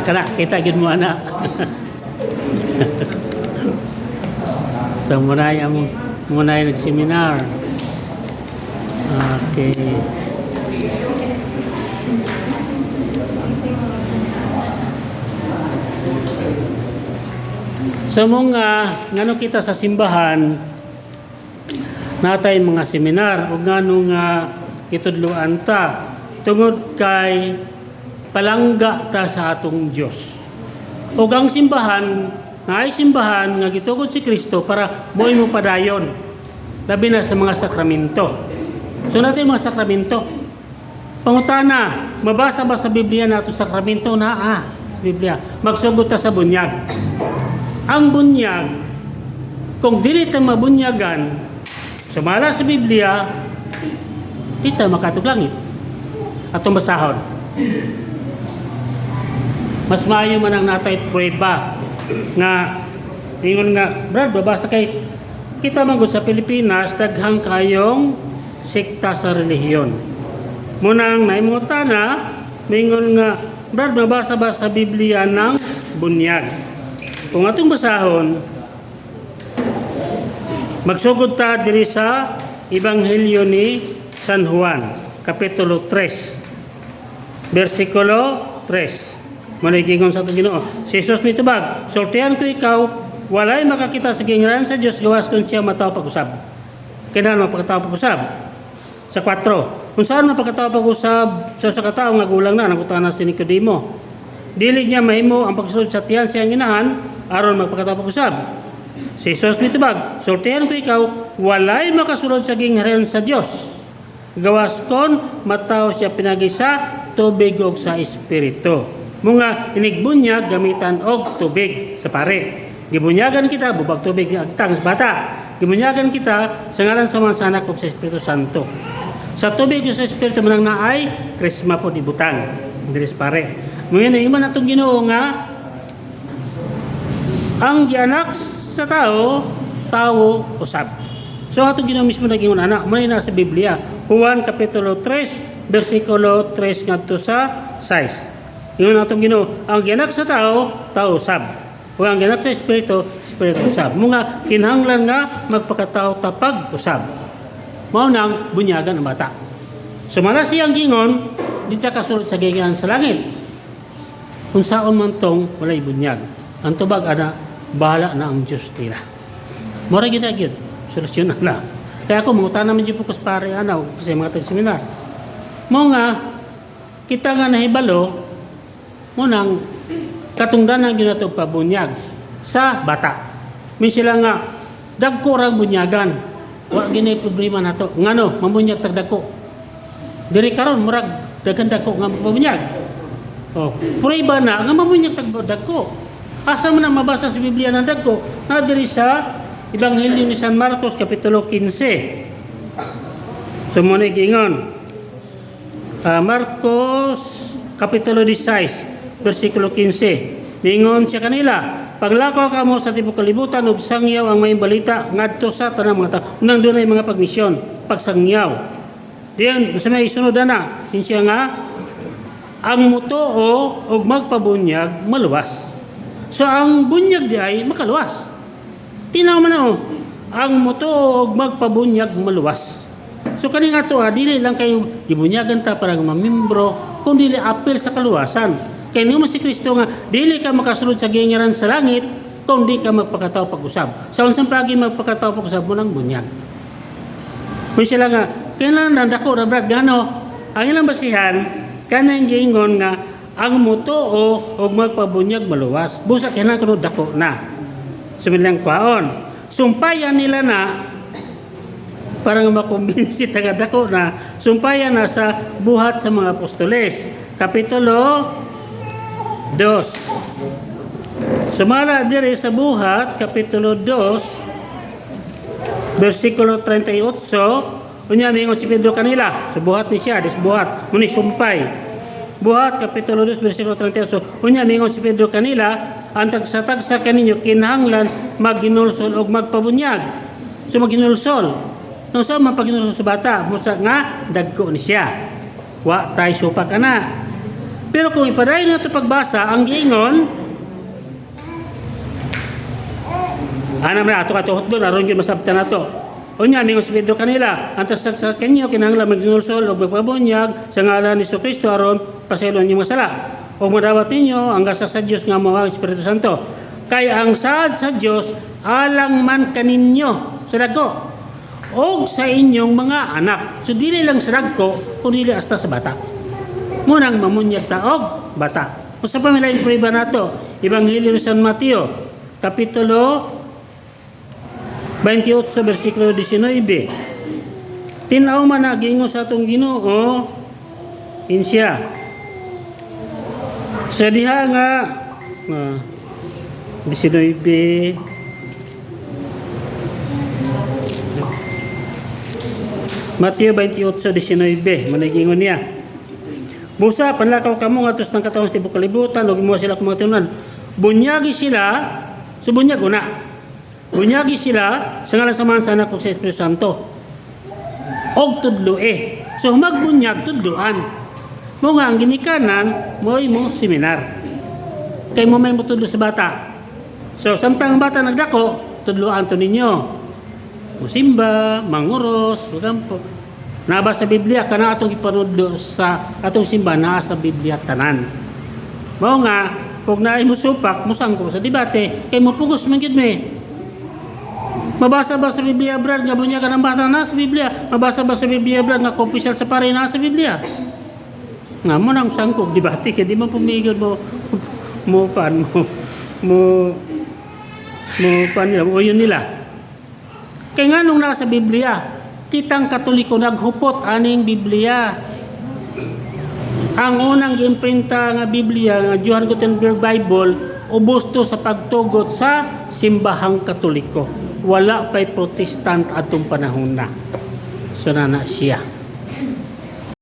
kana kita gid mo ana. So munay nag-seminar. Okay. So ngano kita sa simbahan natay mga seminar ug ngano nga kitudloan ta tungod kay palangga ta sa atong Dios. Ug ang simbahan nga ay simbahan nga gitugod si Kristo para moy mo padayon labi na sa mga sakramento. So natin mga sakramento. Pangutana, mabasa ba sa Biblia nato sakramento na Biblia? Magsugod ta sa bunyag. Ang bunyag, kung dili ta mabunyagan, sumala sa Biblia, kita makatug langit. Atong basahon. Mas maayo man ang natay prueba nga ingon nga brad babasa kay kita man sa Pilipinas daghang kayong sekta sa relihiyon. Munang naimutana mingon nga brad mabasa ba sa Biblia ng bunyag. Kung atong basahon magsugod ta diri sa Ebanghelyo ni San Juan kapitulo 3 versikulo 3. Manigingon sa atong Ginoo. Si Jesus mitubag, sultihan ko ikaw, walay makakita sa gingaran sa Dios gawas kun siya mataw pag-usab. Kinahanglan mapakataw pag-usab. Sa 4. Kung saan mapakataw pag-usab sa katao nga gulang na nangutana si Nicodemo. Dili niya mahimo ang pagsulod sa tiyan siyang ginahan aron magpakataw pag-usab. Si Jesus mitubag, sultihan ko ikaw, walay makasulod sa gingaran sa Dios. Gawas kon mataw siya pinagi sa tubig ug sa espiritu. Mga inigbunyag gamitan og tubig sa pare. Gibunyagan kita bubag tubig agtang sa bata. Gibunyagan kita sa ngalan sa mga anak ug sa Espiritu Santo. Sa tubig ug sa espiritu man naay krisma pod ibutang diri sa pare. Mga iman atong Ginoo nga ang gianak sa tao usab. So atong Ginoo mismo nag-ingon ana, may na sa Biblia. Juan kapitulo 3 versikulo 3 ngadto sa 6. Yun atong Ginoo, ang gianak sa tao usab. O ang gianak sa espiritu usab. Mga kinahanglan nga magpakatao tapag usab. Mao nang bunyagan ang bata. Sumala siyang gingon, di ta kasulod sa gingan sa langit. Kung saon man tong walay bunyag. Ang tubag ana, bahala na ang Dios nila. Mora gid gyud, solusyon na. Kaya ako mangutan naman di fokus pare anaw kasi mga tag-seminar. Mao nga kita nga nahibalo munang katungdanan gyud nato pabunyag sa bata. Min sila nga dagko ra bunyagan. Wa ginay problema nato. Ngano mabunyag tag dagko. Diri karon murag daghan dagko nga pabunyag. Oh, prueba na nga mabunyag tag dagko. Asa man na mabasa sa Biblia ng dagko? Na diri sa Ebanghelyo ni San Marcos kapitulo 15. Sumunod gingon. Marcos kapitulo 16 versikulo 15. Ningon siya kanila, paglakaw kamo sa tibok kalibutan ug sangyaw ang may balita ngadto sa tanang mga tao. Nang dunay mga pagmisyon, pagsangyaw. Diyan sa may sunod na, siya nga ang mutuo og magpabunyag maluwas. So ang bunyag di ay makaluwas. Tinaw man ang mutuo og magpabunyag maluwas. So kani nga to dili lang kayo gibunyagan ta para mamembro, kundi dili apil sa kaluwasan. Kaya naman si Kristo nga, dili ka makasulod sa gingaran sa langit, kung di ka magpakataw pag-usab. Sa unsang plagi magpakataw pag-usab mo ng bunyag. Kung sila nga, kailan nandako na brad, gano? Ang ilang basihan, kanang giingon nga, ang mutuo o magpabunyag maluwas. Busa kailan kuno dako na. Sumilang kwaon. Sumpayan nila na, parang makumbinsi taga dako na, sumpayan na sa buhat sa mga apostoles. Kapitulo 2. Sumala diri sa buhat kapitulo 2 versikulo 38 unya mingon si Pedro kanila subuhat ni siya buhat muni sumpay buhat kapitulo 2 versikulo 38 unya mingon si Pedro kanila ang tagsa-tagsa kaninyo kinahanglan magginulsol og magpabunyag so magginulsol no sa mapaginulsol sa bata musa nga dagko ni siya wa tay supak ana Pero kung ipadayon na ito pagbasa, ang giingon, anam na ato katuhot doon, aron yun masabtan na ito. Unya, mingon si Pedro kanila, ang tasag kanyo, kinahanglan magsinulsol o magpabunyag sa ngalan ni Kristo aron pasaylon yung masala. O madawat ninyo, ang gasa sa Diyos nga mga Espiritu Santo. Kaya ang saad sa Diyos, alang man kaninyo sa dagko, o sa inyong mga anak. So, dili lang sa dagko, kung dili hasta sa bata. Munang mamunyag taog, bata. Kung sa pamilaing prueba na ito, Ebanghelyo ni San Mateo, Kapitulo 28, versikulo 19. Tinaw man na gingo sa atong Ginoo, insya. Sa diha nga, 19, Mateo 28:19, managingon niya. Busa panlakaw kamo nga tos ng katawang sa tibok kalibutan ug mo sila kumatunan. Bunyagi sila, subunyag una. Bunyagi sila sa ngalan samahan sa anak ko sa Espiritu Santo. Og tudloe. So magbunyag tudloan. Mo nga ang ginikanan mo'y mo seminar. Kay mo may mutudlo sa bata. So samtang ang bata nagdako, tudloan to ninyo. Musimba, manguros, ugampo. Naba sa Biblia, kana atong ipanudlo sa atong simba na sa Biblia tanan. Mao nga, kung naay mo supak, musang ko sa debate, kay mo pugos man gyud me. Mabasa ba sa Biblia, brad, nga bunya ka ng bata na sa Biblia? Mabasa ba sa Biblia, brad, nga official sa pare na sa Biblia? Nga mo nang sangkog debate, kaya di mo pumigil mo pan nila, o yun nila. Kaya nga nung nasa Biblia, kitang Katoliko naghupot aning Biblia. Ang unang imprinta nga Biblia, nga Johann Gutenberg Bible, ubos to sa pagtugot sa simbahang Katoliko. Wala pa'y protestant atong panahon na. So na siya.